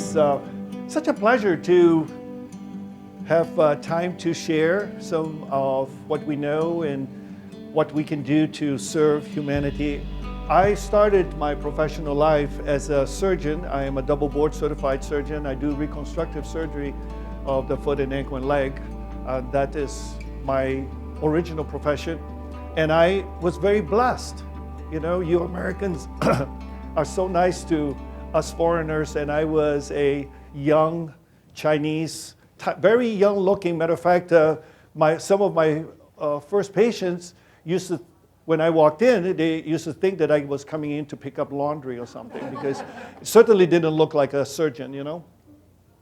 It's such a pleasure to have time to share some of what we know and what we can do to serve humanity. I started my professional life as a surgeon. I am a double board certified surgeon. I do reconstructive surgery of the foot and ankle and leg. That is my original profession. And I was very blessed. You know, you Americans are so nice to us foreigners, and I was a young Chinese, very young looking. Matter of fact, some of my first patients used to, when I walked in, they used to think that I was coming in to pick up laundry or something, because it certainly didn't look like a surgeon, you know.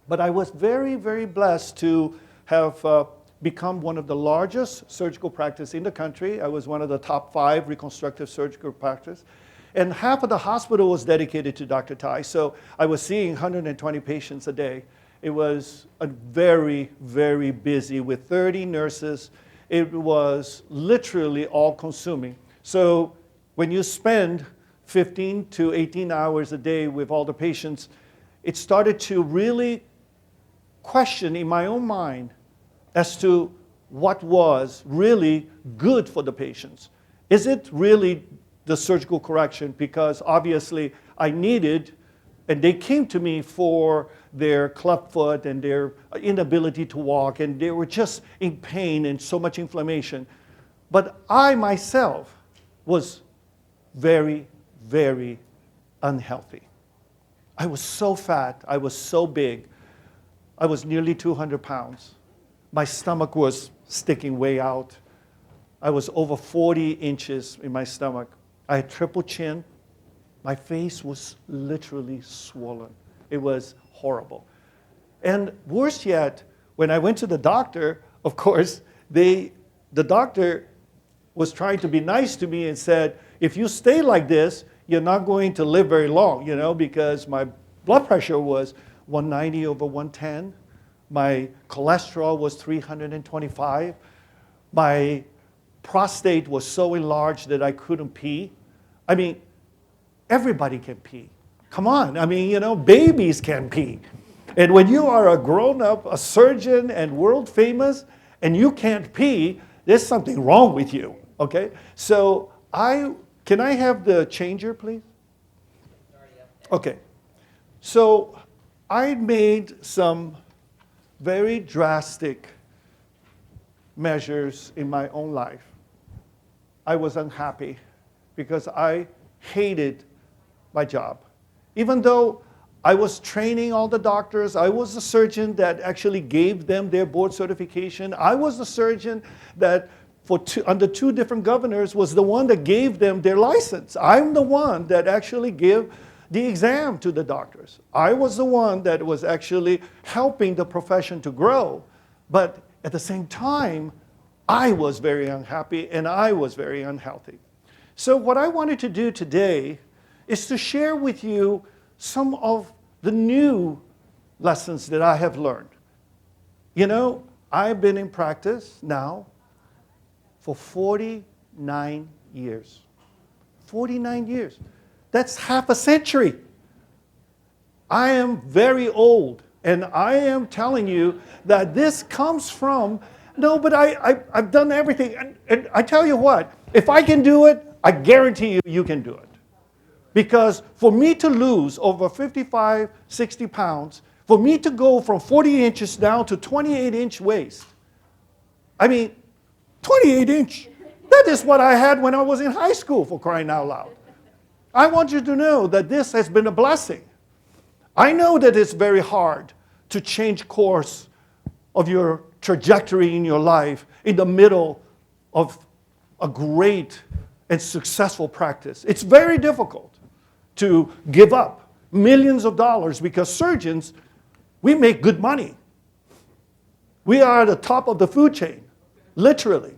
But I was very, very blessed to have become one of the largest surgical practices in the country. I was one of the top 5 reconstructive surgical practices. And half of the hospital was dedicated to Dr. Tai. So I was seeing 120 patients a day. It was a very, very busy with 30 nurses. It was literally all consuming. So when you spend 15 to 18 hours a day with all the patients, it started to really question in my own mind as to what was really good for the patients. Is it really the surgical correction? Because obviously I needed, and they came to me for their club foot and their inability to walk, and they were just in pain and so much inflammation. But I myself was very, very unhealthy. I was so fat, I was so big. I was nearly 200 pounds. My stomach was sticking way out. I was over 40 inches in my stomach. I had triple chin. My face was literally swollen. It was horrible. And worse yet, when I went to the doctor, of course, the doctor was trying to be nice to me and said, if you stay like this, you're not going to live very long, you know, because my blood pressure was 190 over 110. My cholesterol was 325. My prostate was so enlarged that I couldn't pee. I mean, everybody can pee. Come on, I mean, you know, babies can pee. And when you are a grown-up, a surgeon and world famous, and you can't pee, there's something wrong with you, okay? So can I have the changer, please? Okay. So I made some very drastic measures in my own life. I was unhappy because I hated my job. Even though I was training all the doctors, I was the surgeon that actually gave them their board certification. I was the surgeon that under 2 different governors was the one that gave them their license. I'm the one that actually gave the exam to the doctors. I was the one that was actually helping the profession to grow. But at the same time, I was very unhappy and I was very unhealthy. So what I wanted to do today is to share with you some of the new lessons that I have learned. You know, I've been in practice now for 49 years. 49 years. That's half a century. I am very old, and I am telling you that this comes from, no, but I've done everything. And I tell you what, if I can do it, I guarantee you, you can do it. Because for me to lose over 55, 60 pounds, for me to go from 40 inches down to 28-inch waist, I mean, 28-inch, that is what I had when I was in high school, for crying out loud. I want you to know that this has been a blessing. I know that it's very hard to change course of your trajectory in your life in the middle of a great and successful practice. It's very difficult to give up millions of dollars because surgeons, we make good money. We are at the top of the food chain, literally.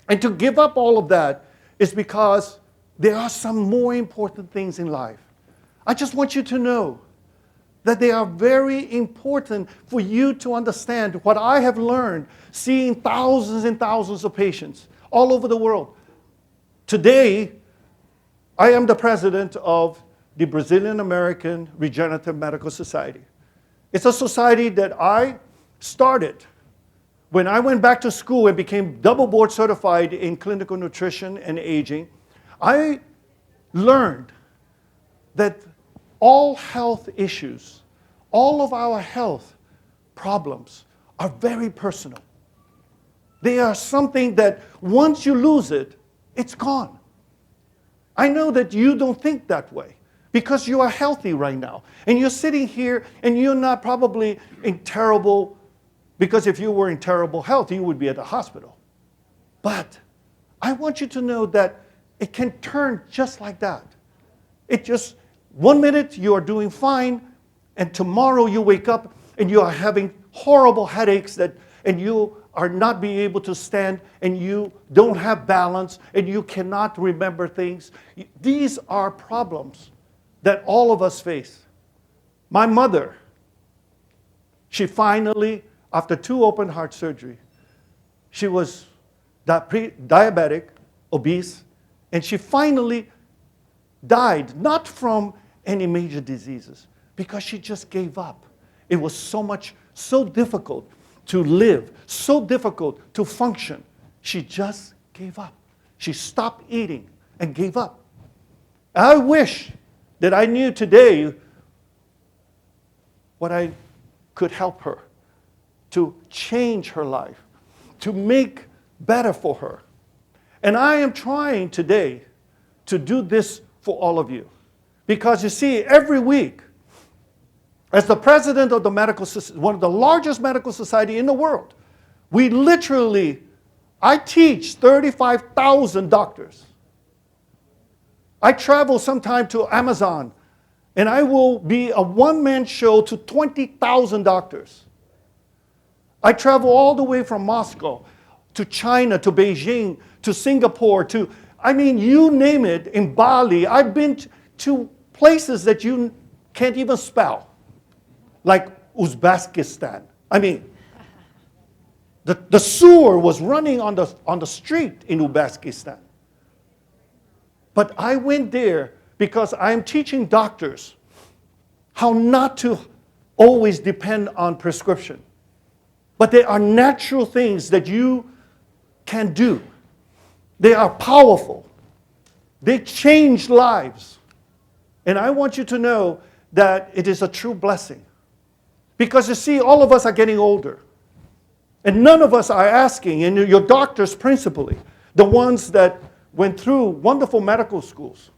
And to give up all of that is because there are some more important things in life. I just want you to know that they are very important for you to understand what I have learned seeing thousands and thousands of patients all over the world. Today, I am the president of the Brazilian American Regenerative Medical Society. It's a society that I started when I went back to school and became double board certified in clinical nutrition and aging. I learned that all health issues, all of our health problems are very personal. They are something that once you lose it, it's gone. I know that you don't think that way because you are healthy right now. And you're sitting here and you're not probably in terrible, because if you were in terrible health, you would be at the hospital. But I want you to know that it can turn just like that. It just, 1 minute you are doing fine, and tomorrow you wake up and you are having horrible headaches and you are not being able to stand and you don't have balance and you cannot remember things. These are problems that all of us face. My mother, she finally, after 2 open heart surgery, she was diabetic, obese, and she finally died, not from any major diseases, because she just gave up. It was so difficult to live, so difficult to function. She just gave up. She stopped eating and gave up. I wish that I knew today what I could help her to change her life, to make better for her. And I am trying today to do this for all of you. Because you see, every week, as the president of the medical society, one of the largest medical society in the world, I teach 35,000 doctors. I travel sometime to Amazon, and I will be a one-man show to 20,000 doctors. I travel all the way from Moscow to China, to Beijing, to Singapore, you name it, in Bali. I've been to places that you can't even spell, like Uzbekistan. The sewer was running on the street in Uzbekistan. But I went there because I'm teaching doctors how not to always depend on prescription. But there are natural things that you can do. They are powerful. They change lives. And I want you to know that it is a true blessing. Because you see, all of us are getting older. And none of us are asking, and your doctors principally, the ones that went through wonderful medical schools.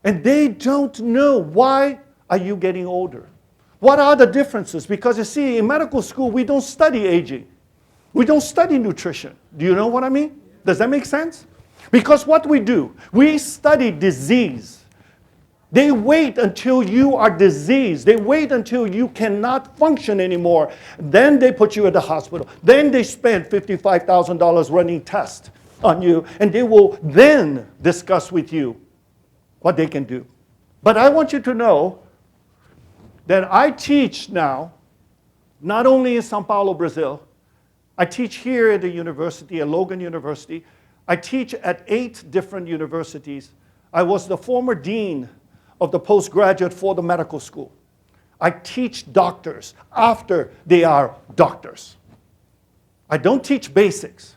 And they don't know, why are you getting older? What are the differences? Because you see, in medical school, we don't study aging. We don't study nutrition. Do you know what I mean? Does that make sense? Because what we do, we study disease. They wait until you are diseased. They wait until you cannot function anymore. Then they put you at the hospital. Then they spend $55,000 running tests on you. And they will then discuss with you what they can do. But I want you to know that I teach now, not only in Sao Paulo, Brazil. I teach here at the university, at Logan University. I teach at 8 different universities. I was the former dean of the postgraduate for the medical school. I teach doctors after they are doctors. I don't teach basics.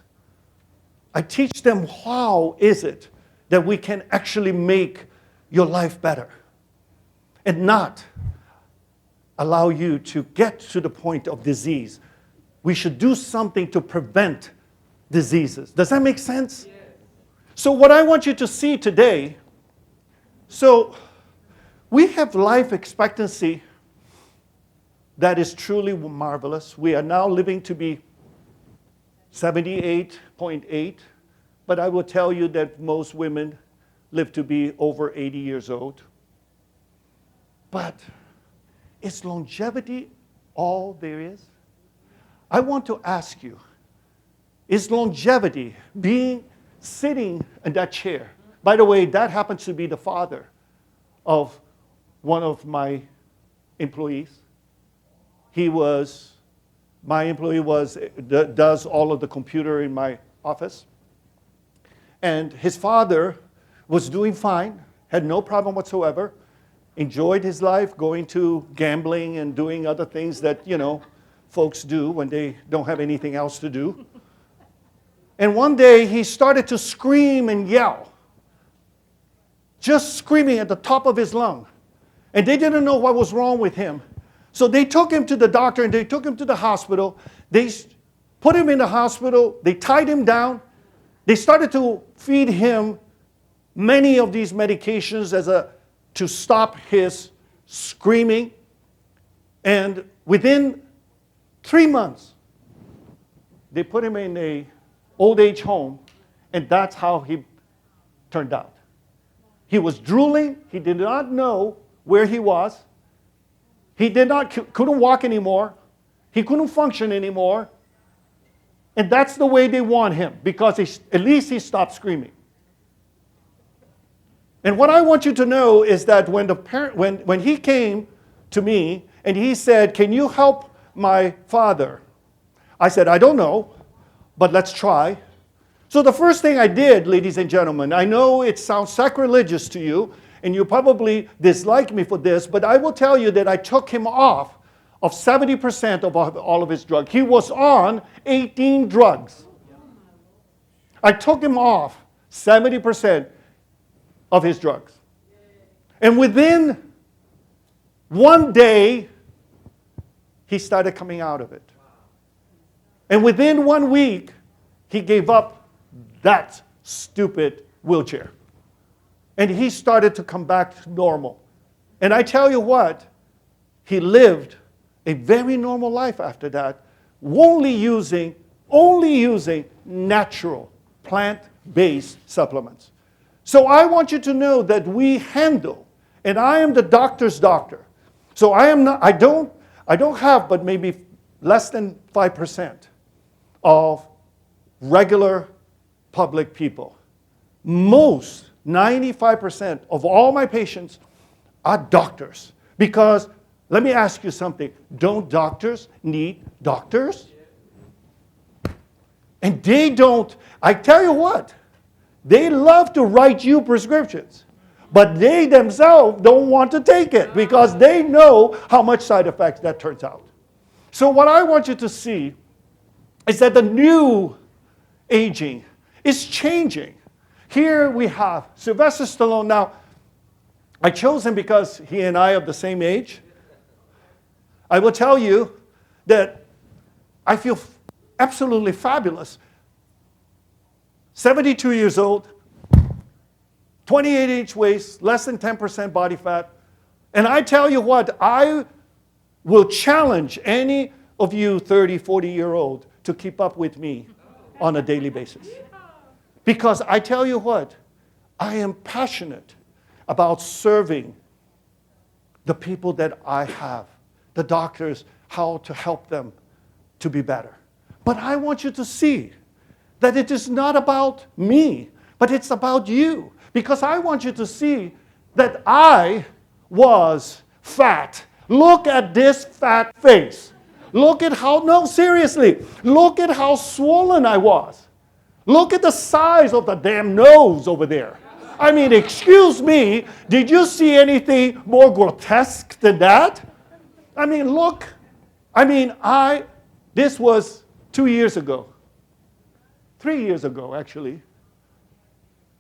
I teach them how is it that we can actually make your life better and not allow you to get to the point of disease. We should do something to prevent diseases. Does that make sense? Yes. So what I want you to see today, we have life expectancy that is truly marvelous. We are now living to be 78.8, but I will tell you that most women live to be over 80 years old. But is longevity all there is? I want to ask you, is longevity sitting in that chair? By the way, that happens to be the father of one of my employees. My employee does all of the computer in my office. And his father was doing fine. had no problem whatsoever, enjoyed his life, going to gambling and doing other things that, folks do when they don't have anything else to do. And one day he started to scream and yell, just screaming at the top of his lung. And they didn't know what was wrong with him. So they took him to the doctor and they took him to the hospital. They put him in the hospital. They tied him down. They started to feed him many of these medications to stop his screaming. And within 3 months, they put him in an old age home, and that's how he turned out. He was drooling. He did not know where he was. He couldn't walk anymore. He couldn't function anymore. And that's the way they want him, because at least he stopped screaming. And what I want you to know is that when he came to me and he said, "Can you help my father?" I said, "I don't know, but let's try." So the first thing I did, ladies and gentlemen, I know it sounds sacrilegious to you, and you probably dislike me for this, but I will tell you that I took him off of 70% of all of his drugs. He was on 18 drugs. I took him off 70% of his drugs. And within one day, he started coming out of it. And within 1 week, he gave up that stupid wheelchair. And he started to come back to normal. And I tell you what, he lived a very normal life after that, only using natural, plant-based supplements. So I want you to know that we handle, and I am the doctor's doctor. So I don't have but maybe less than 5% of regular public people. Most, 95% of all my patients are doctors. Because, let me ask you something, don't doctors need doctors? And they don't, I tell you what, they love to write you prescriptions, but they themselves don't want to take it because they know how much side effects that turns out. So what I want you to see is that the new aging is changing. Here we have Sylvester Stallone. Now, I chose him because he and I are the same age. I will tell you that I feel absolutely fabulous. 72 years old, 28-inch waist, less than 10% body fat. And I tell you what, I will challenge any of you 30, 40-year-old to keep up with me on a daily basis. Because I tell you what, I am passionate about serving the people that I have, the doctors, how to help them to be better. But I want you to see that it is not about me, but it's about you. Because I want you to see that I was fat. Look at this fat face. Look at how, no, seriously, look at how swollen I was. Look at the size of the damn nose over there. I mean, excuse me, did you see anything more grotesque than that? I mean, look, this was 2 years ago. 3 years ago, actually.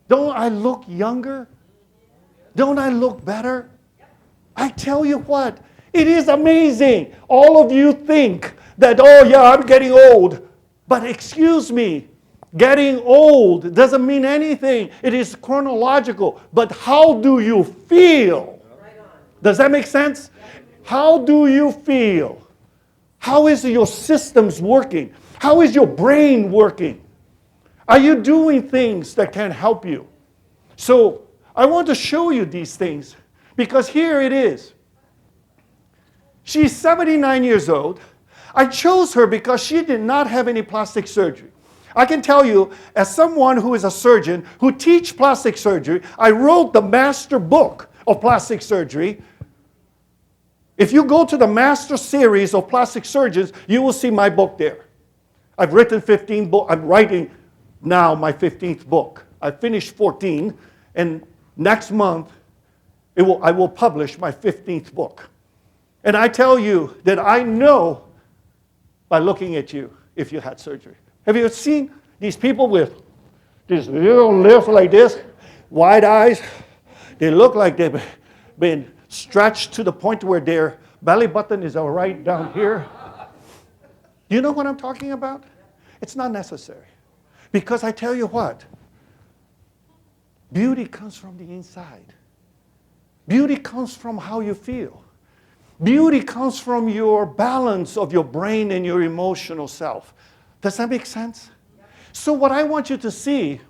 Don't I look younger? Don't I look better? I tell you what, it is amazing. All of you think that, oh yeah, I'm getting old. But excuse me, getting old doesn't mean anything. It is chronological. But how do you feel? Does that make sense? How do you feel? How is your systems working? How is your brain working? Are you doing things that can help you? So I want to show you these things because here it is. She's 79 years old. I chose her because she did not have any plastic surgery. I can tell you, as someone who is a surgeon who teaches plastic surgery, I wrote the master book of plastic surgery. If you go to the master series of plastic surgeons, you will see my book there. I've written 15 books. I'm writing now my 15th book. I finished 14, and next month I will publish my 15th book. And I tell you that I know by looking at you if you had surgery. Have you seen these people with these little lips like this, wide eyes? They look like they've been stretched to the point where their belly button is right down here. Do you know what I'm talking about? It's not necessary. Because I tell you what, beauty comes from the inside. Beauty comes from how you feel. Beauty comes from your balance of your brain and your emotional self. Does that make sense? So what I want you to see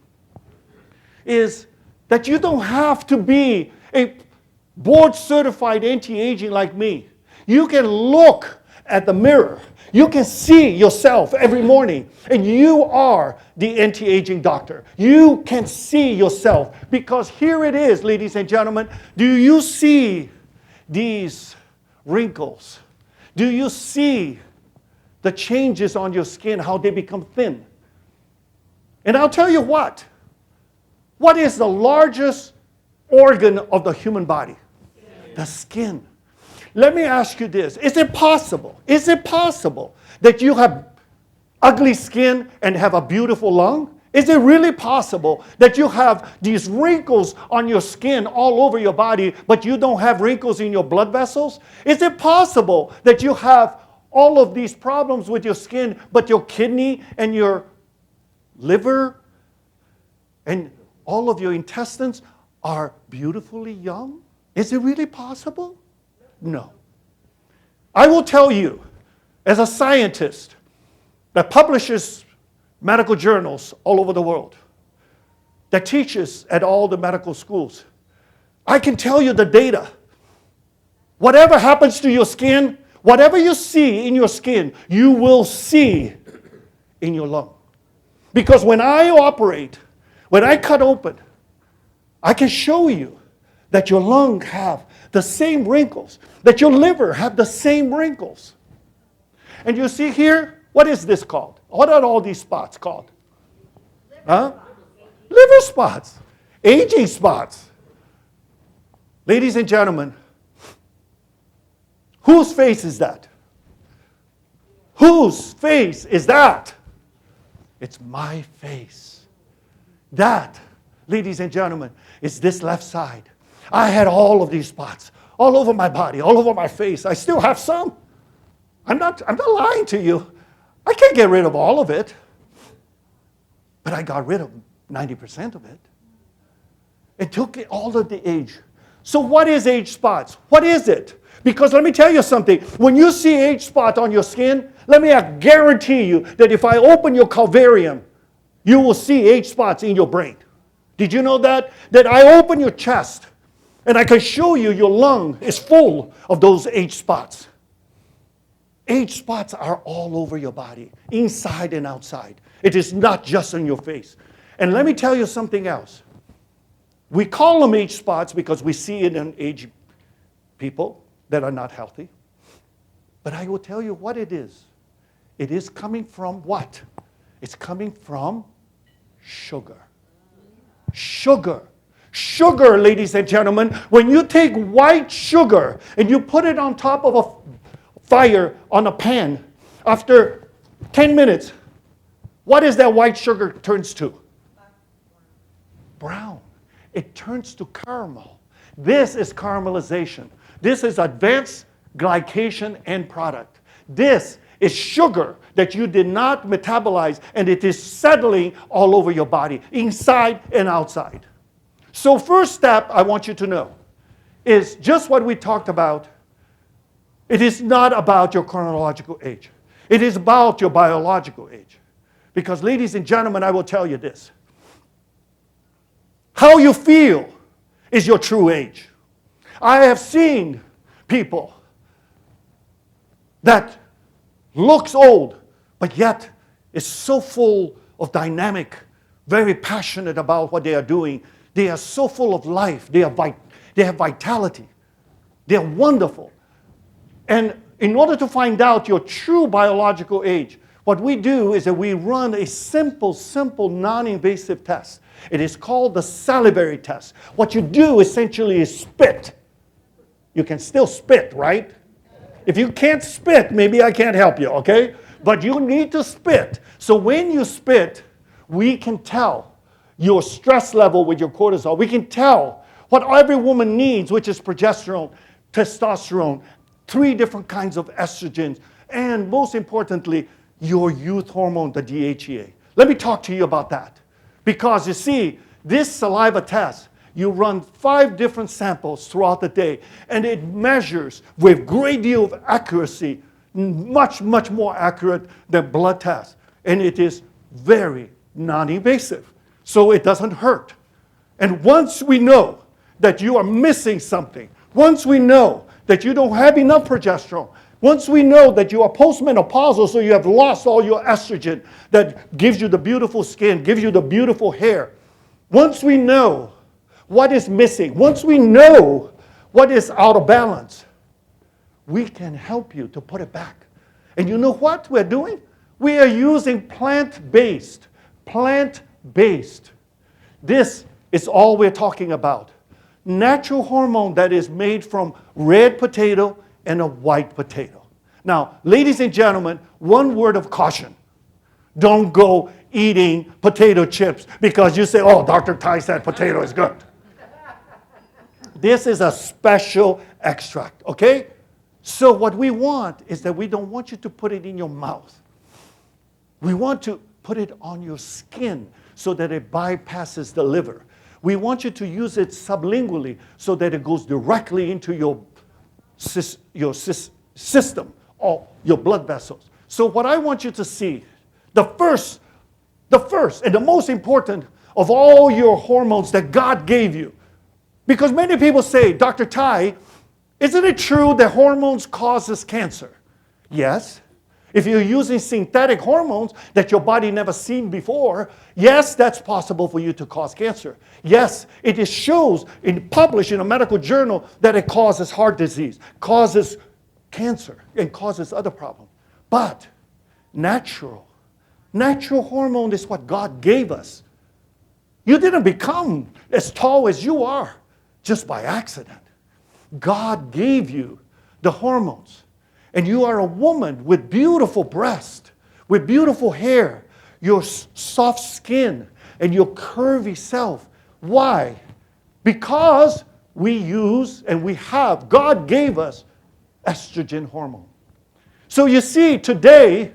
is that you don't have to be a board-certified anti-aging like me. You can look at the mirror. You can see yourself every morning, and you are the anti-aging doctor. You can see yourself, because here it is, ladies and gentlemen. Do you see these wrinkles? Do you see the changes on your skin, how they become thin? And I'll tell you what is the largest organ of the human body? The skin. Let me ask you this. Is it possible that you have ugly skin and have a beautiful lung? Is it really possible that you have these wrinkles on your skin all over your body, but you don't have wrinkles in your blood vessels? Is it possible that you have all of these problems with your skin, but your kidney and your liver and all of your intestines are beautifully young? Is it really possible? No. I will tell you, as a scientist that publishes medical journals all over the world, that teaches at all the medical schools, I can tell you the data. Whatever happens to your skin, whatever you see in your skin, you will see in your lung. Because when I operate, when I cut open, I can show you that your lung have the same wrinkles, that your liver have the same wrinkles. And you see here, what is this called? What are all these spots called? Huh? Liver spots. Aging spots. Ladies and gentlemen, whose face is that? Whose face is that? It's my face. That, ladies and gentlemen, is this left side. I had all of these spots all over my body, all over my face. I still have some. I'm not lying to you. I can't get rid of all of it. But I got rid of 90% of it. It took all of the age. So what is age spots? What is it? Because let me tell you something. When you see age spot on your skin, let me guarantee you that if I open your calvarium, you will see age spots in your brain. Did you know that? That I open your chest and I can show you your lung is full of those age spots. Age spots are all over your body, inside and outside. It is not just on your face. And let me tell you something else. We call them age spots because we see it in aged people that are not healthy. But I will tell you what it is. It is coming from what? It's coming from sugar. Sugar. Sugar, ladies and gentlemen, when you take white sugar and you put it on top of a fire on a pan, after 10 minutes, what is that white sugar turns to? Brown. It turns to caramel. This is caramelization. This is advanced glycation end product. This is sugar that you did not metabolize, and it is settling all over your body, inside and outside. So first step I want you to know is just what we talked about. It is not about your chronological age. It is about your biological age. Because ladies and gentlemen, I will tell you this. How you feel is your true age. I have seen people that looks old, but yet is so full of dynamic, very passionate about what they are doing. They are so full of life. They have vitality. They are wonderful. And in order to find out your true biological age, what we do is that we run a simple, non-invasive test. It is called the salivary test. What you do essentially is spit You can still spit, right? If you can't spit, maybe I can't help you, okay? But you need to spit. So when you spit, we can tell your stress level with your cortisol. We can tell what every woman needs, which is progesterone, testosterone, 3 different kinds of estrogens, and most importantly, your youth hormone, the DHEA. Let me talk to you about that. Because you see, this saliva test, you run 5 different samples throughout the day, and it measures with great deal of accuracy, much, much more accurate than blood tests. And it is very non-invasive, so it doesn't hurt. And once we know that you are missing something, once we know that you don't have enough progesterone, once we know that you are postmenopausal, so you have lost all your estrogen that gives you the beautiful skin, gives you the beautiful hair, once we know what is missing, once we know what is out of balance, we can help you to put it back. And you know what we're doing? We are using plant-based. This is all we're talking about. Natural hormone that is made from red potato and a white potato. Now, ladies and gentlemen, one word of caution. Don't go eating potato chips because you say, oh, Dr. Tai said potato is good. This is a special extract, okay? So what we want is that we don't want you to put it in your mouth. We want to put it on your skin so that it bypasses the liver. We want you to use it sublingually so that it goes directly into your system or your blood vessels. So what I want you to see, the first and the most important of all your hormones that God gave you. Because many people say, Dr. Tai, isn't it true that hormones causes cancer? Yes. If you're using synthetic hormones that your body never seen before, yes, that's possible for you to cause cancer. Yes, it is published in a medical journal that it causes heart disease, causes cancer, and causes other problems. But natural hormone is what God gave us. You didn't become as tall as you are just by accident. God gave you the hormones. And you are a woman with beautiful breasts, with beautiful hair, your soft skin, and your curvy self. Why? Because we use and we have, God gave us estrogen hormone. So you see, today,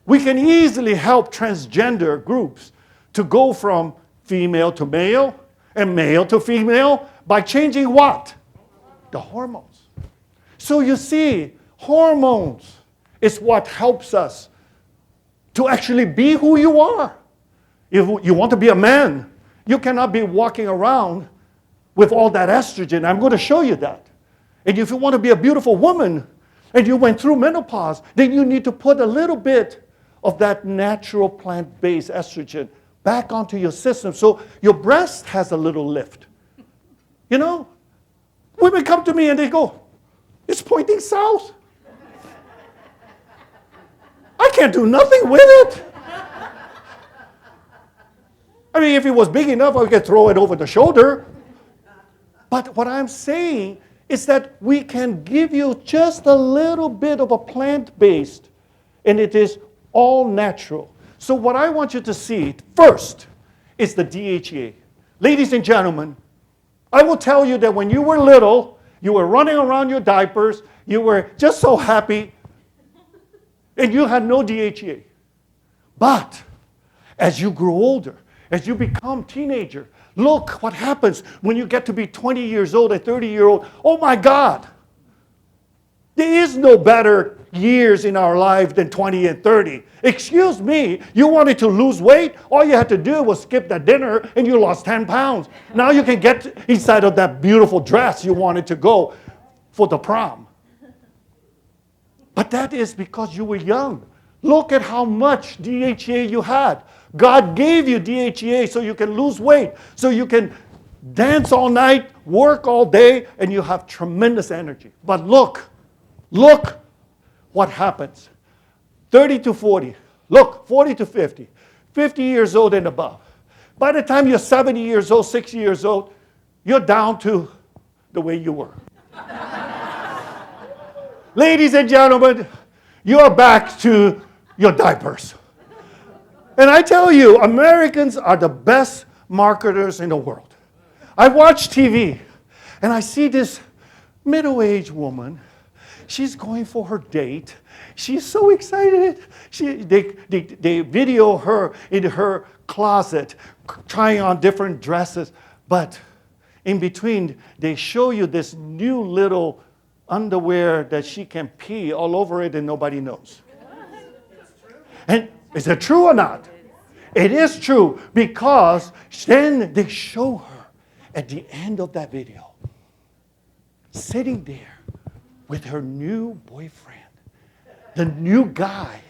we can easily help transgender groups to go from female to male and male to female by changing what? The hormones. So you see, hormones is what helps us to actually be who you are. If you want to be a man, you cannot be walking around with all that estrogen. I'm going to show you that. And if you want to be a beautiful woman and you went through menopause, then you need to put a little bit of that natural plant-based estrogen back onto your system so your breast has a little lift. You know, women come to me and they go, it's pointing south. I can't do nothing with it. I mean, if it was big enough, I could throw it over the shoulder. But what I'm saying is that we can give you just a little bit of a plant-based, and it is all natural. So what I want you to see first is the DHEA. Ladies and gentlemen, I will tell you that when you were little, you were running around your diapers, you were just so happy, and you had no DHEA. But as you grow older, as you become teenager, look what happens when you get to be 20 years old and 30-year-old. Oh my God! There is no better years in our life than 20 and 30. Excuse me, you wanted to lose weight? All you had to do was skip that dinner and you lost 10 pounds. Now you can get inside of that beautiful dress you wanted to go for the prom. But that is because you were young. Look at how much DHEA you had. God gave you DHEA so you can lose weight, so you can dance all night, work all day, and you have tremendous energy. But look what happens. 30 to 40. Look, 40 to 50. 50 years old and above. By the time you're 70 years old, 60 years old, you're down to the way you were. Ladies and gentlemen, you're back to your diapers. And I tell you, Americans are the best marketers in the world. I watch TV, and I see this middle-aged woman. She's going for her date. She's so excited. They video her in her closet, trying on different dresses. But in between, they show you this new little underwear that she can pee all over it and nobody knows. And is it true or not? It is true, because then they show her at the end of that video sitting there with her new boyfriend, the new guy.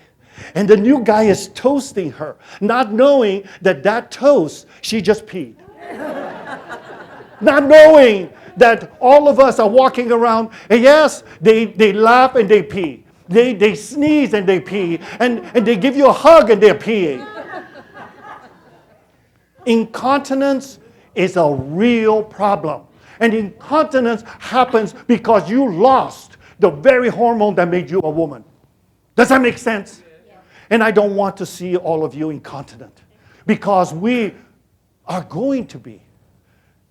And the new guy is toasting her, not knowing that toast, she just peed. Not knowing that all of us are walking around, and yes, they laugh and they pee. They sneeze and they pee. And they give you a hug and they're peeing. Incontinence is a real problem. And incontinence happens because you lost the very hormone that made you a woman. Does that make sense? Yeah. And I don't want to see all of you incontinent, because we are going to be.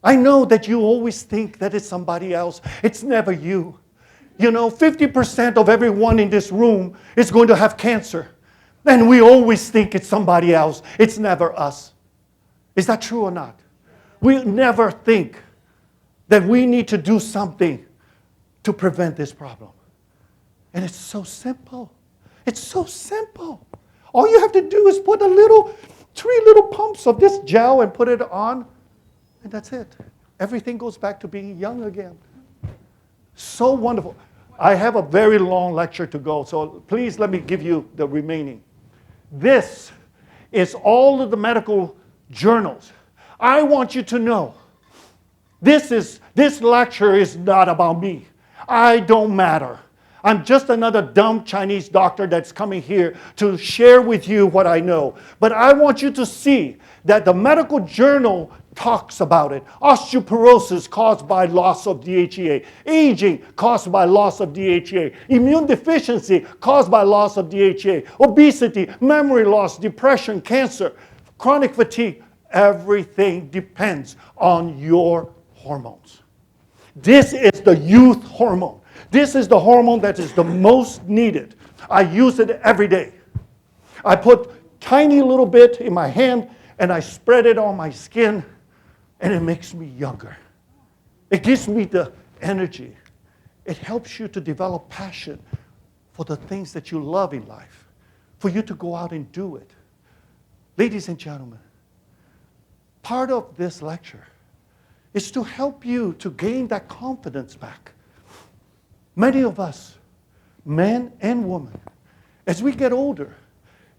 I know that you always think that it's somebody else. It's never you. 50% of everyone in this room is going to have cancer. And we always think it's somebody else. It's never us. Is that true or not? We never think that we need to do something to prevent this problem. And it's so simple. It's so simple. All you have to do is put 3 little pumps of this gel and put it on, and that's it. Everything goes back to being young again. So wonderful. I have a very long lecture to go, so please let me give you the remaining. This is all of the medical journals. I want you to know, this lecture is not about me. I don't matter. I'm just another dumb Chinese doctor that's coming here to share with you what I know. But I want you to see that the medical journal talks about it. Osteoporosis caused by loss of DHEA. Aging caused by loss of DHEA. Immune deficiency caused by loss of DHEA. Obesity, memory loss, depression, cancer, chronic fatigue. Everything depends on your hormones. This is the youth hormone. This is the hormone that is the most needed. I use it every day. I put tiny little bit in my hand and I spread it on my skin, and it makes me younger. It gives me the energy. It helps you to develop passion for the things that you love in life, for you to go out and do it. Ladies and gentlemen, part of this lecture is to help you to gain that confidence back. Many of us, men and women, as we get older,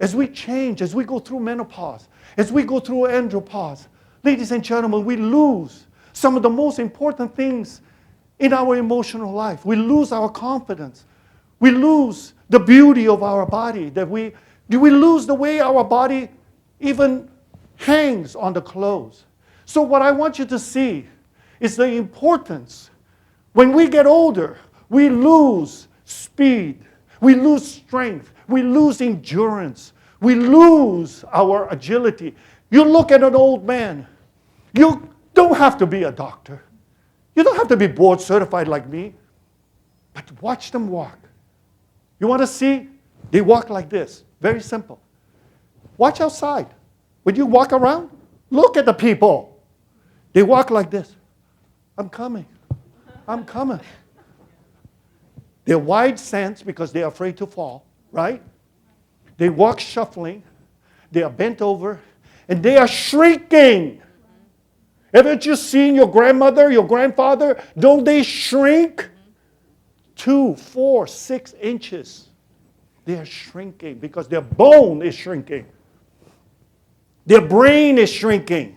as we change, as we go through menopause, as we go through andropause, ladies and gentlemen, we lose some of the most important things in our emotional life. We lose our confidence. We lose the beauty of our body. We lose the way our body even hangs on the clothes. So what I want you to see is the importance. When we get older, we lose speed. We lose strength. We lose endurance. We lose our agility. You look at an old man. You don't have to be a doctor. You don't have to be board certified like me. But watch them walk. You want to see? They walk like this. Very simple. Watch outside. When you walk around, look at the people. They walk like this. I'm coming. I'm coming. They're wide stance because they're afraid to fall, right? They walk shuffling. They are bent over. And they are shrinking. Haven't you seen your grandmother, your grandfather? Don't they shrink? 2, 4, 6 inches. They are shrinking because their bone is shrinking. Their brain is shrinking.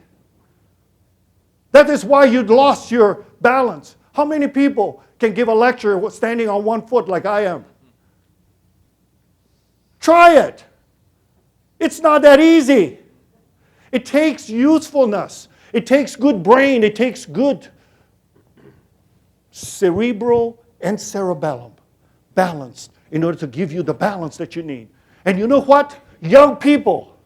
That is why you lost your balance. How many people can give a lecture standing on one foot like I am? Try it. It's not that easy. It takes usefulness. It takes good brain. It takes good cerebral and cerebellum. balanced in order to give you the balance that you need. And you know what? Young people,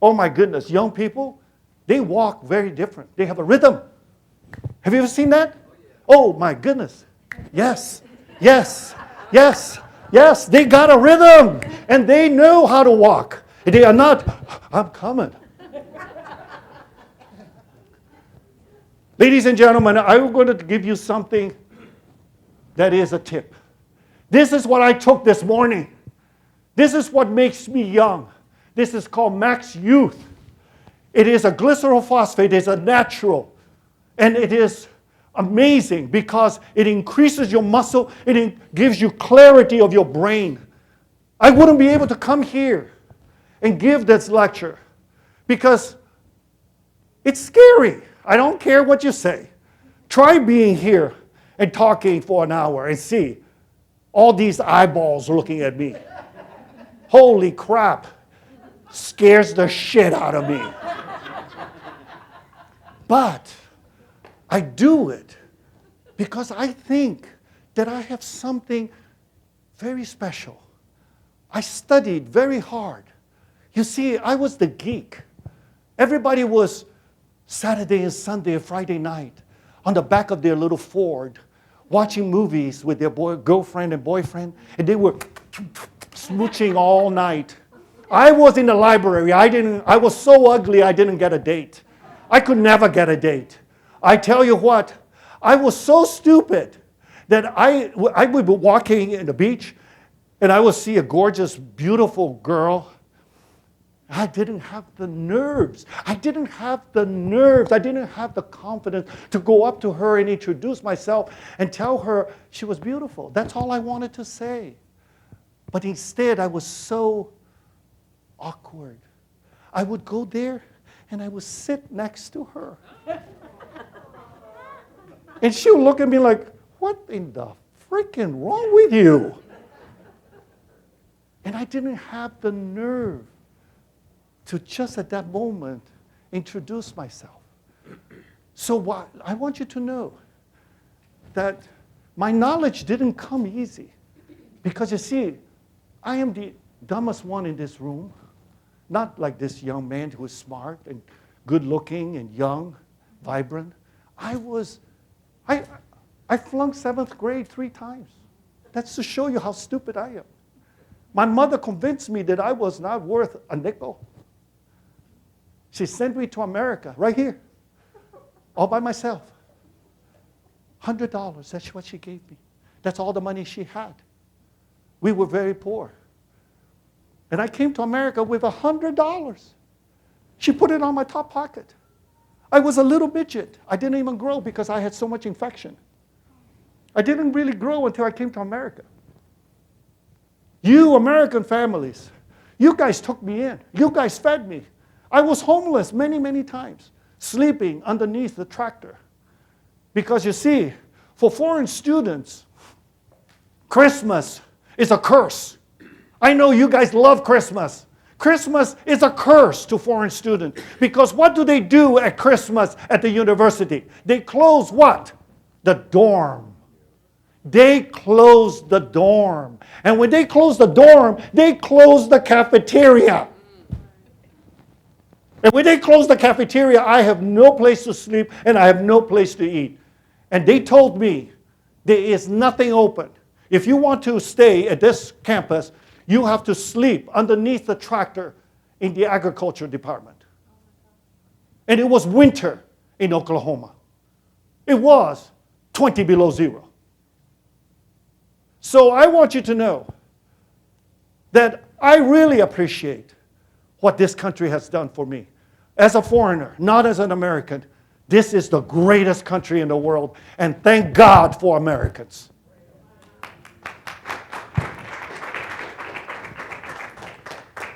oh my goodness, young people, they walk very different. They have a rhythm. Have you ever seen that? Oh my goodness. Yes, yes, yes, yes. They got a rhythm and they know how to walk. They are not, I'm coming. Ladies and gentlemen, I'm going to give you something that is a tip. This is what I took this morning. This is what makes me young. This is called Max Youth. It is a glycerol phosphate. It's a natural. And it is amazing because it increases your muscle. It gives you clarity of your brain. I wouldn't be able to come here and give this lecture because it's scary. I don't care what you say. Try being here and talking for an hour and see all these eyeballs looking at me. Holy crap. Scares the shit out of me. But I do it because I think that I have something very special. I studied very hard. You see, I was the geek. Everybody was Saturday and Sunday and Friday night on the back of their little Ford watching movies with their girlfriend and boyfriend, and they were smooching all night. I was in the library. I was so ugly I didn't get a date. I could never get a date. I tell you what, I was so stupid that I would be walking in the beach and I would see a gorgeous, beautiful girl. I didn't have the nerves. I didn't have the confidence to go up to her and introduce myself and tell her she was beautiful. That's all I wanted to say. But instead, I was so awkward. I would go there and I would sit next to her. And she would look at me like, what in the freaking wrong with you? And I didn't have the nerve to just at that moment introduce myself. So I want you to know that my knowledge didn't come easy. Because you see, I am the dumbest one in this room. Not like this young man who is smart and good looking and young, vibrant. I flunked 7th grade 3 times. That's to show you how stupid I am. My mother convinced me that I was not worth a nickel. She sent me to America, right here, all by myself. $100, that's what she gave me. That's all the money she had. We were very poor. And I came to America with $100. She put it on my top pocket. I was a little midget. I didn't even grow because I had so much infection. I didn't really grow until I came to America. You American families, you guys took me in. You guys fed me. I was homeless many, many times, sleeping underneath the tractor. Because you see, for foreign students, Christmas is a curse. I know you guys love Christmas. Christmas is a curse to foreign students. Because what do they do at Christmas at the university? They close what? The dorm. They close the dorm. And when they close the dorm, they close the cafeteria. And when they close the cafeteria, I have no place to sleep and I have no place to eat. And they told me there is nothing open. If you want to stay at this campus, you have to sleep underneath the tractor in the agriculture department. And it was winter in Oklahoma. It was 20 below zero. So I want you to know that I really appreciate what this country has done for me. As a foreigner, not as an American, this is the greatest country in the world, and thank God for Americans.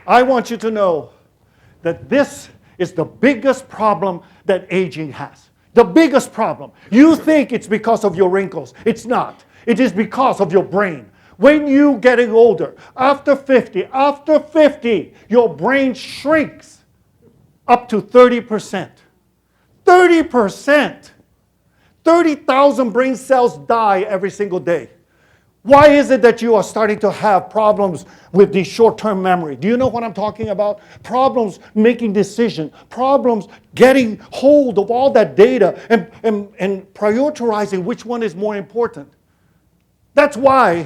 I want you to know that this is the biggest problem that aging has. The biggest problem. You think it's because of your wrinkles. It's not. It is because of your brain. When you're getting older, after 50, your brain shrinks up to 30%. 30%! 30,000 brain cells die every single day. Why is it that you are starting to have problems with the short-term memory? Do you know what I'm talking about? Problems making decisions, problems getting hold of all that data and prioritizing which one is more important. That's why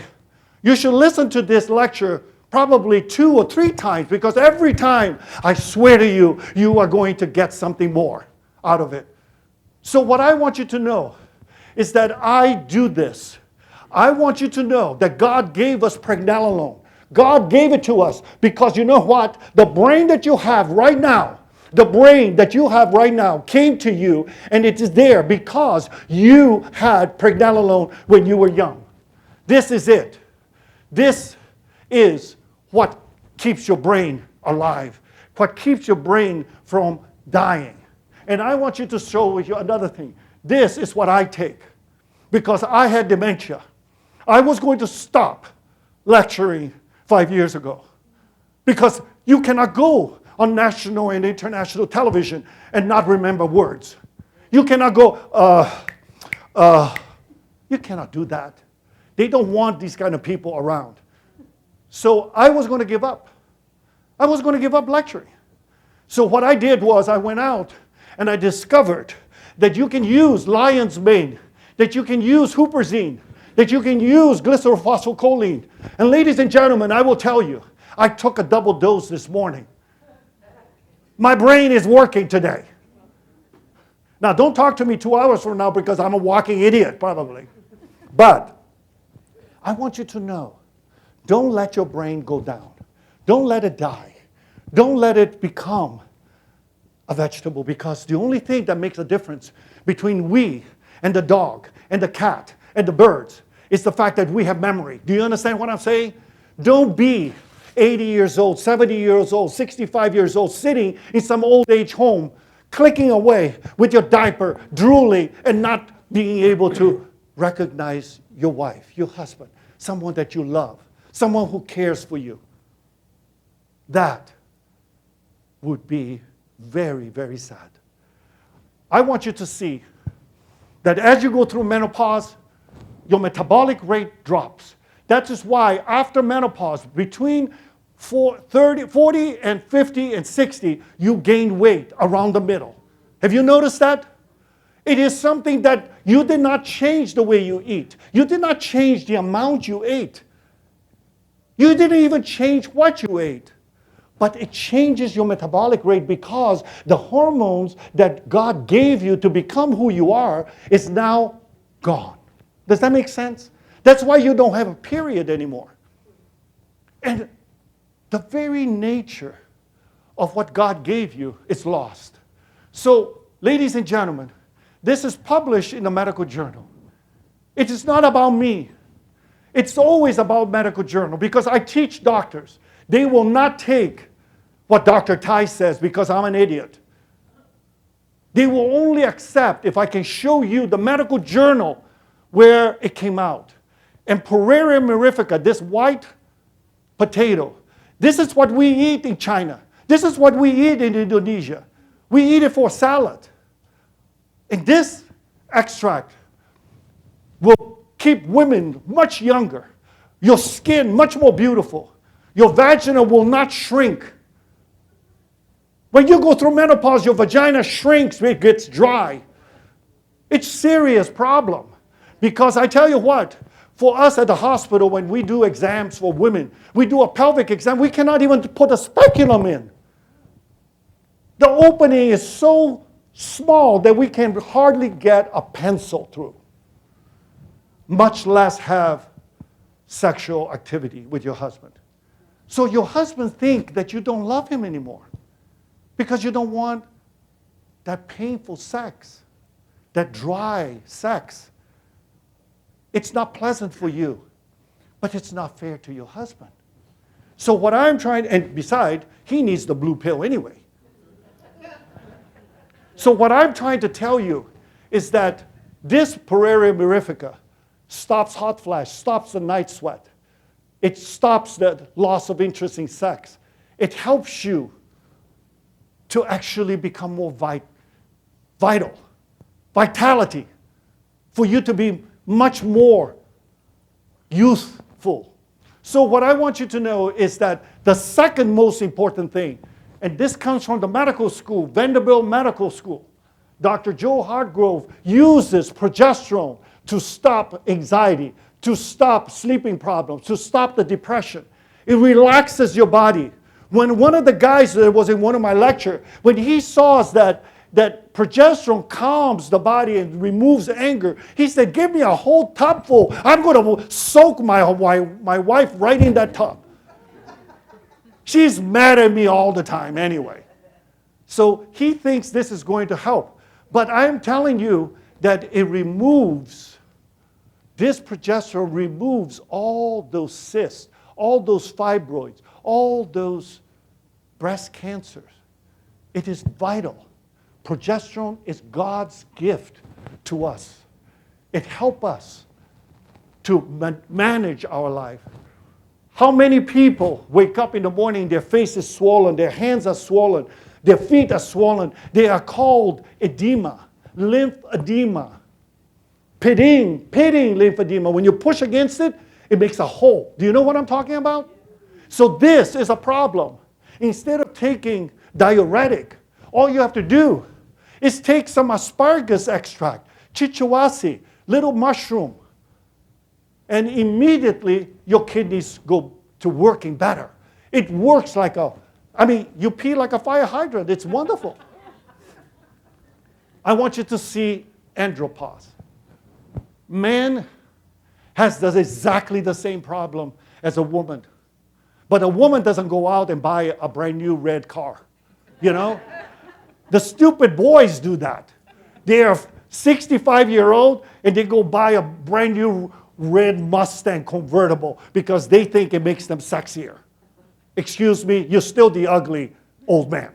you should listen to this lecture probably 2 or 3 times, because every time, I swear to you, you are going to get something more out of it. So what I want you to know is that I do this. I want you to know that God gave us pregnenolone. God gave it to us because you know what? The brain that you have right now, came to you, and it is there because you had pregnenolone when you were young. This is it. This is what keeps your brain alive, what keeps your brain from dying. And I want you to show you another thing. This is what I take because I had dementia. I was going to stop lecturing 5 years ago because you cannot go on national and international television and not remember words. You cannot go, you cannot do that. They don't want these kind of people around. So I was going to give up. I was going to give up lecturing. So what I did was I went out and I discovered that you can use lion's mane, that you can use huperzine, that you can use glycerylphosphocholine. And ladies and gentlemen, I will tell you, I took a double dose this morning. My brain is working today. Now, don't talk to me 2 hours from now because I'm a walking idiot, probably. But I want you to know, don't let your brain go down. Don't let it die. Don't let it become a vegetable, because the only thing that makes a difference between we and the dog and the cat and the birds is the fact that we have memory. Do you understand what I'm saying? Don't be 80 years old, 70 years old, 65 years old, sitting in some old age home, clicking away with your diaper, drooling, and not being able to recognize your wife, your husband, someone that you love, someone who cares for you. That would be very, very sad. I want you to see that as you go through menopause, your metabolic rate drops. That is why after menopause, between 40 and 50 and 60, you gain weight around the middle. Have you noticed that? It is something that you did not change the way you eat. You did not change the amount you ate. You didn't even change what you ate. But it changes your metabolic rate because the hormones that God gave you to become who you are is now gone. Does that make sense? That's why you don't have a period anymore. And the very nature of what God gave you is lost. So, ladies and gentlemen, this is published in a medical journal. It is not about me. It's always about medical journal because I teach doctors. They will not take what Dr. Tai says because I'm an idiot. They will only accept if I can show you the medical journal where it came out. And Pueraria mirifica, this white potato, this is what we eat in China. This is what we eat in Indonesia. We eat it for salad. And this extract will keep women much younger. Your skin much more beautiful. Your vagina will not shrink. When you go through menopause, your vagina shrinks, it gets dry. It's a serious problem. Because I tell you what, for us at the hospital, when we do exams for women, we do a pelvic exam, we cannot even put a speculum in. The opening is so small that we can hardly get a pencil through, much less have sexual activity with your husband. So your husband thinks that you don't love him anymore because you don't want that painful sex, that dry sex. It's not pleasant for you, but it's not fair to your husband. So what I'm trying, and besides, he needs the blue pill anyway. So what I'm trying to tell you is that this Pueraria mirifica stops hot flash, stops the night sweat. It stops the loss of interest in sex. It helps you to actually become more vitality, for you to be much more youthful. So what I want you to know is that the second most important thing, and this comes from the medical school, Vanderbilt Medical School, Dr. Joe Hartgrove uses progesterone to stop anxiety, to stop sleeping problems, to stop the depression. It relaxes your body. When one of the guys that was in one of my lectures, when he saw that progesterone calms the body and removes anger, he said, give me a whole tub full. I'm going to soak my wife right in that tub. She's mad at me all the time anyway. So he thinks this is going to help. But I'm telling you that it removes, this progesterone removes all those cysts, all those fibroids, all those breast cancers. It is vital. Progesterone is God's gift to us. It helps us to manage our life. How many people wake up in the morning, their face is swollen, their hands are swollen, their feet are swollen. They are called edema, lymphedema, pitting lymphedema. When you push against it, it makes a hole. Do you know what I'm talking about? So this is a problem. Instead of taking diuretic, all you have to do is take some asparagus extract, chichawasi, little mushroom, and immediately your kidneys go to working better. It works like you pee like a fire hydrant. It's wonderful. I want you to see andropause. Man does exactly the same problem as a woman. But a woman doesn't go out and buy a brand new red car. You know? The stupid boys do that. They are 65-year-old and they go buy a brand new red Mustang convertible because they think it makes them sexier. Excuse me, you're still the ugly old man.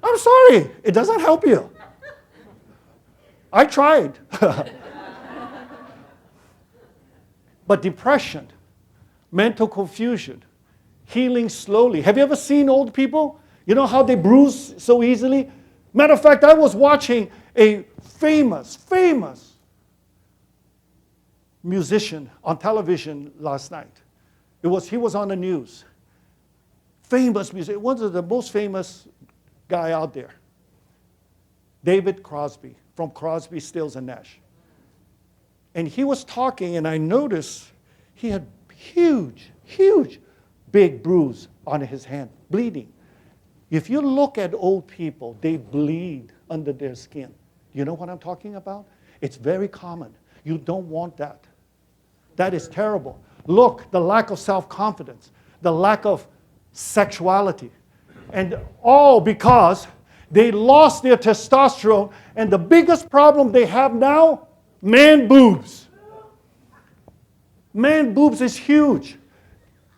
I'm sorry, it doesn't help you. I tried. But depression, mental confusion, healing slowly. Have you ever seen old people? You know how they bruise so easily? Matter of fact, I was watching a famous musician on television last night. He was on the news. Famous musician, one of the most famous guy out there. David Crosby, from Crosby, Stills, and Nash. And he was talking, and I noticed he had huge, big bruise on his hand, bleeding. If you look at old people, they bleed under their skin. You know what I'm talking about? It's very common. You don't want that. That is terrible. Look, the lack of self-confidence, the lack of sexuality, and all because they lost their testosterone, and the biggest problem they have now, man boobs. Man boobs is huge.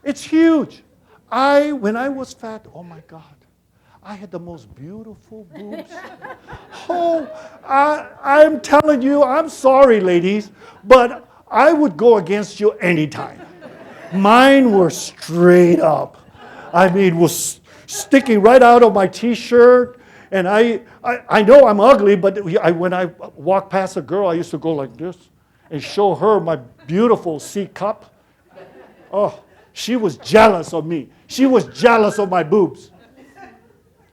It's huge. When I was fat, oh my God, I had the most beautiful boobs. I'm telling you, I'm sorry, ladies, but I would go against you anytime. Mine were straight up. Was sticking right out of my T-shirt. And I know I'm ugly, but when I walk past a girl, I used to go like this and show her my beautiful C cup. Oh, she was jealous of me. She was jealous of my boobs.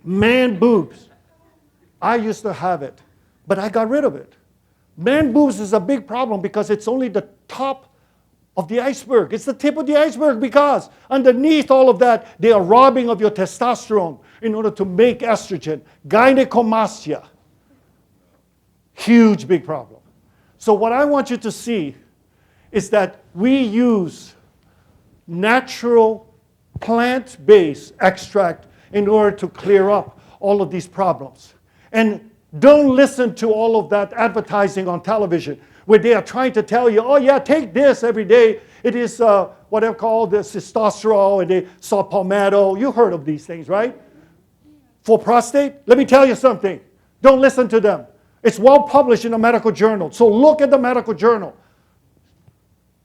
Man boobs. I used to have it, but I got rid of it. Man boobs is a big problem because it's only the top of the iceberg. It's the tip of the iceberg because underneath all of that, they are robbing of your testosterone in order to make estrogen. Gynecomastia. Huge, big problem. So what I want you to see is that we use natural plant-based extract in order to clear up all of these problems. And don't listen to all of that advertising on television where they are trying to tell you, oh yeah, take this every day. It is whatever called the testosterone and the saw palmetto. You heard of these things, right? For prostate, let me tell you something. Don't listen to them. It's well published in a medical journal. So look at the medical journal.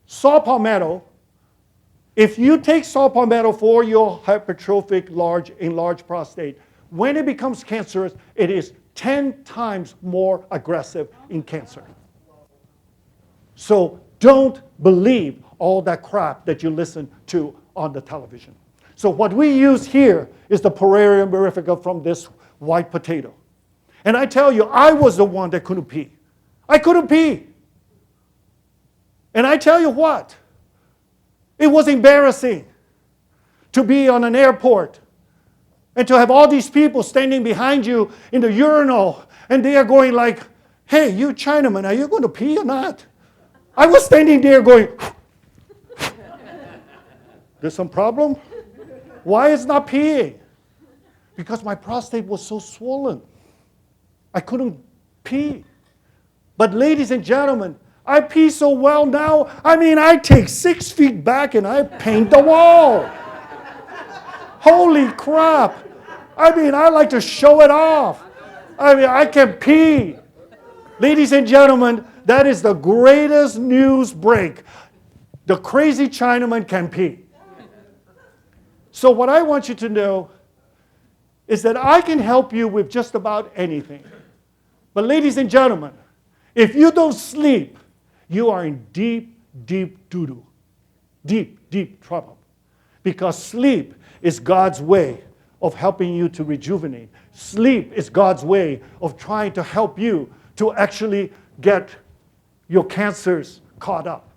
Saw palmetto, if you take saw palmetto for your hypertrophic enlarged prostate, when it becomes cancerous, it is 10 times more aggressive in cancer. So don't believe all that crap that you listen to on the television. So what we use here is the Pueraria mirifica from this white potato. And I tell you, I was the one that couldn't pee. I couldn't pee. And I tell you what, it was embarrassing to be on an airport and to have all these people standing behind you in the urinal, and they are going like, hey, you Chinaman, are you going to pee or not? I was standing there going, there's some problem? Why is not peeing? Because my prostate was so swollen. I couldn't pee. But ladies and gentlemen, I pee so well now, I take 6 feet back and I paint the wall. Holy crap. I like to show it off. I can pee. Ladies and gentlemen, that is the greatest news break. The crazy Chinaman can pee. So what I want you to know is that I can help you with just about anything. But ladies and gentlemen, if you don't sleep, you are in deep, deep doo-doo. Deep, deep trouble. Because sleep is God's way of helping you to rejuvenate. Sleep is God's way of trying to help you to actually get your cancers caught up.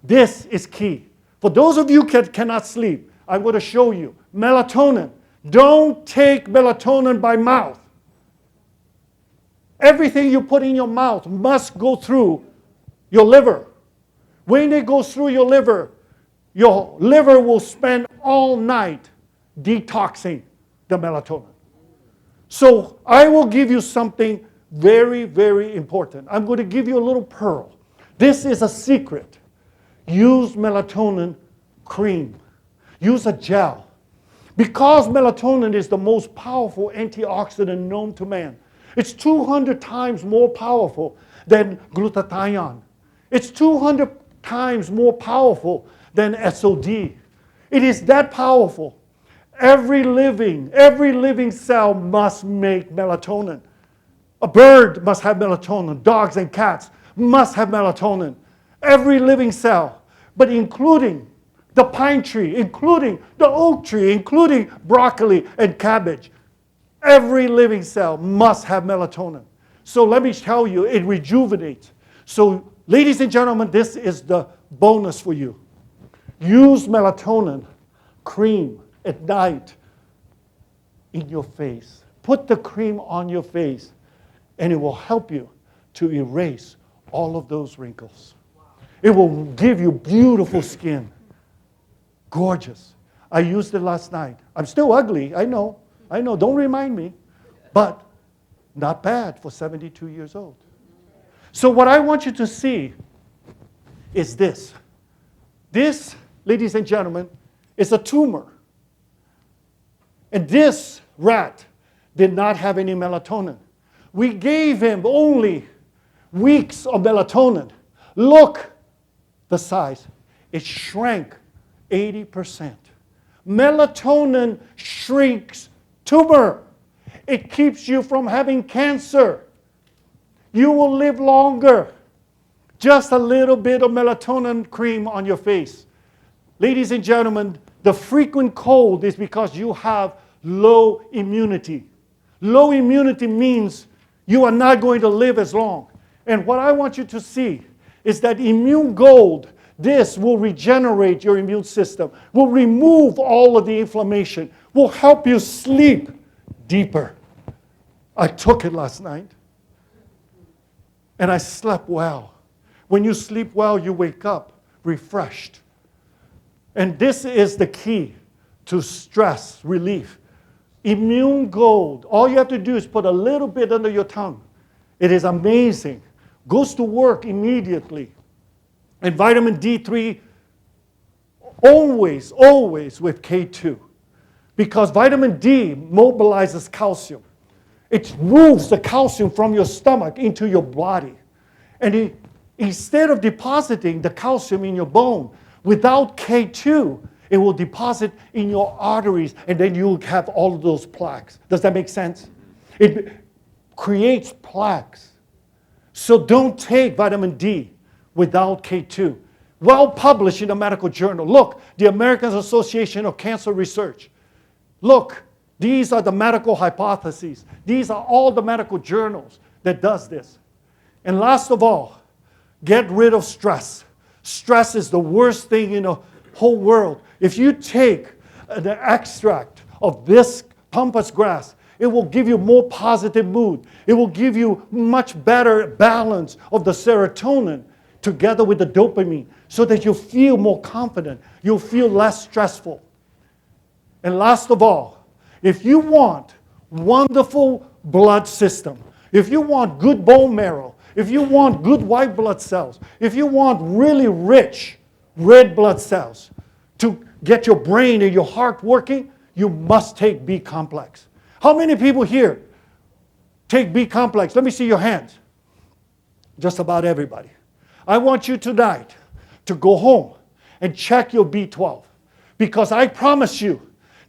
This is key. For those of you who cannot sleep, I'm going to show you melatonin. Don't take melatonin by mouth. Everything you put in your mouth must go through your liver. When it goes through your liver will spend all night detoxing the melatonin. So I will give you something very, very important. I'm going to give you a little pearl. This is a secret. Use melatonin cream. Use a gel. Because melatonin is the most powerful antioxidant known to man. It's 200 times more powerful than glutathione. It's 200 times more powerful than SOD. It is that powerful. Every living cell must make melatonin. A bird must have melatonin. Dogs and cats must have melatonin. Every living cell, but including the pine tree, including the oak tree, including broccoli and cabbage. Every living cell must have melatonin. So let me tell you, it rejuvenates. So ladies and gentlemen, this is the bonus for you. Use melatonin cream at night in your face. Put the cream on your face, and it will help you to erase all of those wrinkles. It will give you beautiful skin. Gorgeous. I used it last night. I'm still ugly, I know, don't remind me. But not bad for 72 years old. So what I want you to see is this. This, ladies and gentlemen, is a tumor. And this rat did not have any melatonin. We gave him only weeks of melatonin. Look the size. It shrank 80%. Melatonin shrinks tumor. It keeps you from having cancer. You will live longer. Just a little bit of melatonin cream on your face. Ladies and gentlemen, the frequent cold is because you have low immunity. Low immunity means you are not going to live as long. And what I want you to see is that immune gold, this will regenerate your immune system, will remove all of the inflammation, will help you sleep deeper. I took it last night, and I slept well. When you sleep well, you wake up refreshed. And this is the key to stress relief. Immune gold. All you have to do is put a little bit under your tongue. It is amazing. Goes to work immediately. And vitamin D3, always with K2. Because vitamin D mobilizes calcium. It moves the calcium from your stomach into your body. And instead of depositing the calcium in your bone, without K2, it will deposit in your arteries, and then you'll have all of those plaques. Does that make sense? It creates plaques. So don't take vitamin D without K2. Well published in a medical journal. Look, the American Association of Cancer Research. Look, these are the medical hypotheses. These are all the medical journals that does this. And last of all, get rid of stress. Stress is the worst thing in the whole world. If you take an extract of this pampas grass, it will give you more positive mood. It will give you much better balance of the serotonin together with the dopamine so that you feel more confident. You'll feel less stressful. And last of all, if you want wonderful blood system, if you want good bone marrow, if you want good white blood cells, if you want really rich red blood cells to get your brain and your heart working, you must take B complex. How many people here take B complex? Let me see your hands. Just about everybody. I want you tonight to go home and check your B12, because I promise you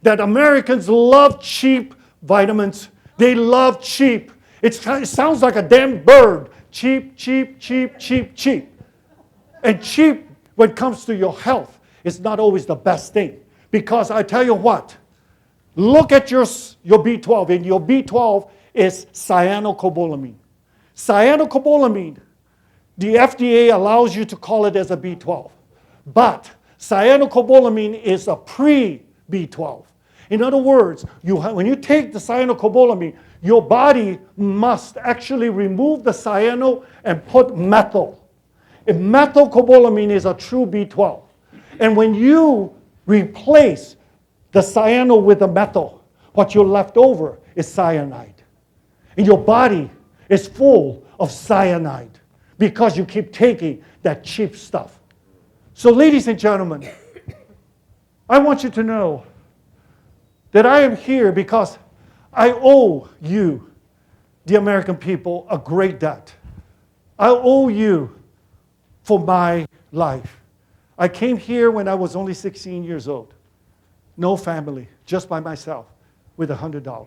that Americans love cheap vitamins. They love cheap. It sounds like a damn bird. Cheap, cheap, cheap, cheap, cheap. And cheap, when it comes to your health, is not always the best thing. Because I tell you what, look at your B12, and your B12 is cyanocobalamin. Cyanocobalamin, the FDA allows you to call it as a B12. But cyanocobalamin is a pre-B12. In other words, when you take the cyanocobalamin, your body must actually remove the cyano and put methyl. And methylcobalamin is a true B12. And when you replace the cyano with the methyl, what you're left over is cyanide. And your body is full of cyanide because you keep taking that cheap stuff. So ladies and gentlemen, I want you to know that I am here because I owe you, the American people, a great debt. I owe you for my life. I came here when I was only 16 years old. No family, just by myself, with $100.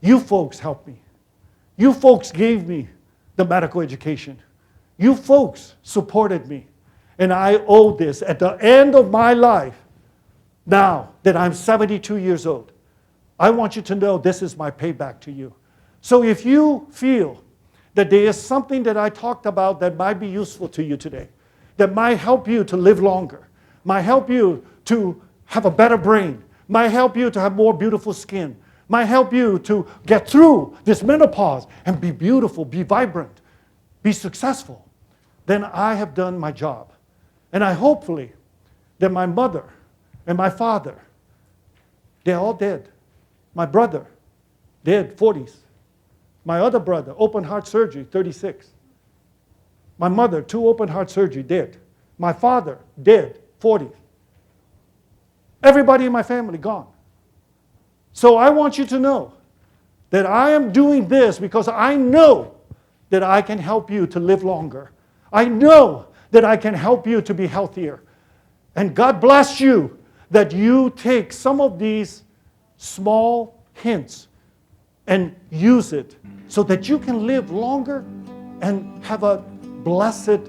You folks helped me. You folks gave me the medical education. You folks supported me. And I owe this at the end of my life, now that I'm 72 years old. I want you to know this is my payback to you. So if you feel that there is something that I talked about that might be useful to you today, that might help you to live longer, might help you to have a better brain, might help you to have more beautiful skin, might help you to get through this menopause and be beautiful, be vibrant, be successful, then I have done my job. And I hopefully that my mother and my father, they're all dead. My brother, dead, 40s. My other brother, open heart surgery, 36. My mother, 2 open heart surgery, dead. My father, dead, 40. Everybody in my family gone. So I want you to know that I am doing this because I know that I can help you to live longer. I know that I can help you to be healthier. And God bless you that you take some of these small hints and use it so that you can live longer and have a blessed,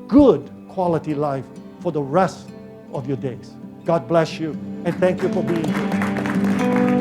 good quality life for the rest of your days. God bless you, and thank you for being here.